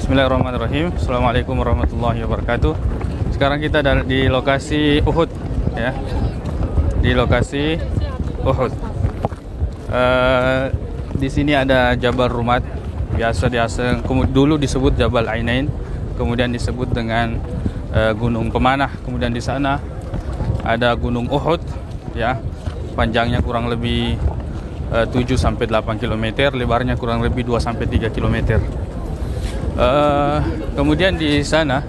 Bismillahirrahmanirrahim. Assalamualaikum warahmatullahi wabarakatuh. Sekarang kita di lokasi Uhud, ya. Di lokasi Uhud. Di sini ada Jabal Rumat, biasa dulu disebut Jabal Ainain, kemudian disebut dengan Gunung Pemanah. Kemudian di sana ada Gunung Uhud, ya. Panjangnya kurang lebih 7 sampai 8 km, lebarnya kurang lebih 2 sampai 3 km. Kemudian di sana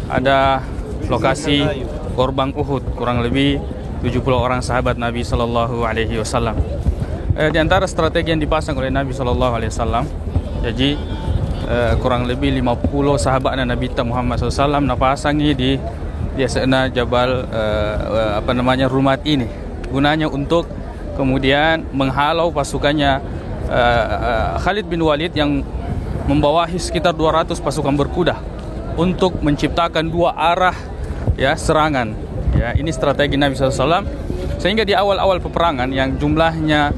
ada lokasi korban Uhud, kurang lebih 70 orang sahabat Nabi sallallahu alaihi wasallam. Di antara strategi yang dipasang oleh Nabi sallallahu alaihi wasallam, jadi kurang lebih 50 sahabat Nabi Muhammad SAW napasangi di sana Jabal Rumat ini. Gunanya untuk kemudian menghalau pasukannya Khalid bin Walid yang membawahi sekitar 200 pasukan berkuda untuk menciptakan dua arah, ya, serangan. Ya, ini strategi Nabi SAW. Sehingga di awal-awal peperangan yang jumlahnya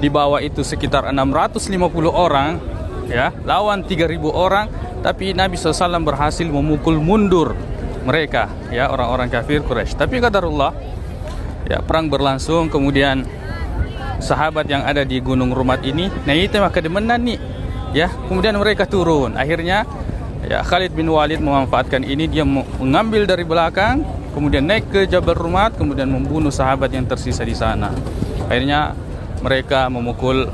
di bawah itu sekitar 650 orang, ya, lawan 3.000 orang, tapi Nabi SAW berhasil memukul mundur mereka, ya, orang-orang kafir Quraisy. Tapi qadarullah, ya, perang berlangsung. Kemudian sahabat yang ada di Gunung Rumat ini, nah itu maka demenan nih, ya. Kemudian mereka turun. Akhirnya, ya, Khalid bin Walid memanfaatkan ini, dia mengambil dari belakang, kemudian naik ke Jabal Rumat, kemudian membunuh sahabat yang tersisa di sana. Akhirnya mereka memukul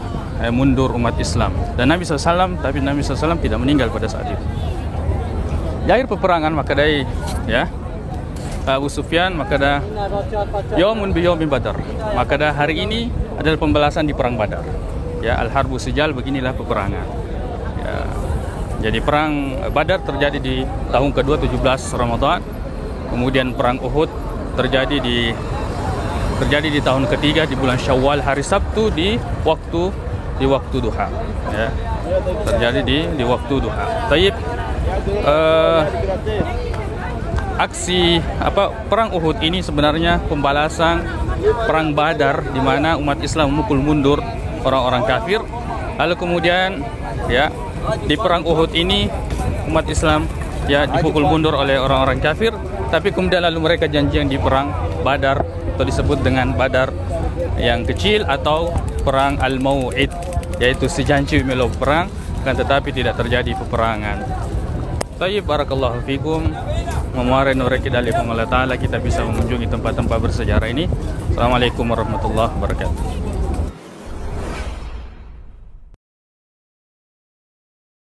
mundur umat Islam dan Nabi SAW, tapi Nabi SAW tidak meninggal pada saat itu. Di akhir peperangan maka dari, ya, Abu Sufyan maka dah yaumun bi yaumin Badar, maka dah hari ini adalah pembalasan di perang Badar, ya. Al-Harbu Sijal, beginilah peperangan, ya. Jadi perang Badar terjadi di tahun kedua 17 Ramadan, kemudian perang Uhud terjadi di tahun ketiga di bulan Syawal, hari Sabtu di waktu duha, ya. Terjadi di waktu duha. Taib, aksi perang Uhud ini sebenarnya pembalasan perang Badar, di mana umat Islam memukul mundur orang-orang kafir. Lalu kemudian, ya, di perang Uhud ini umat Islam, ya, dipukul mundur oleh orang-orang kafir. Tapi kemudian lalu mereka janjian di perang Badar, atau disebut dengan Badar yang kecil atau perang Al-Mau'id, yaitu sejanji melo perang, kan tetapi tidak terjadi peperangan. Tayyib, barakallahu fikum. Memuarai nureki dari Allah Ta'ala kita bisa mengunjungi tempat-tempat bersejarah ini. Assalamualaikum warahmatullahi wabarakatuh.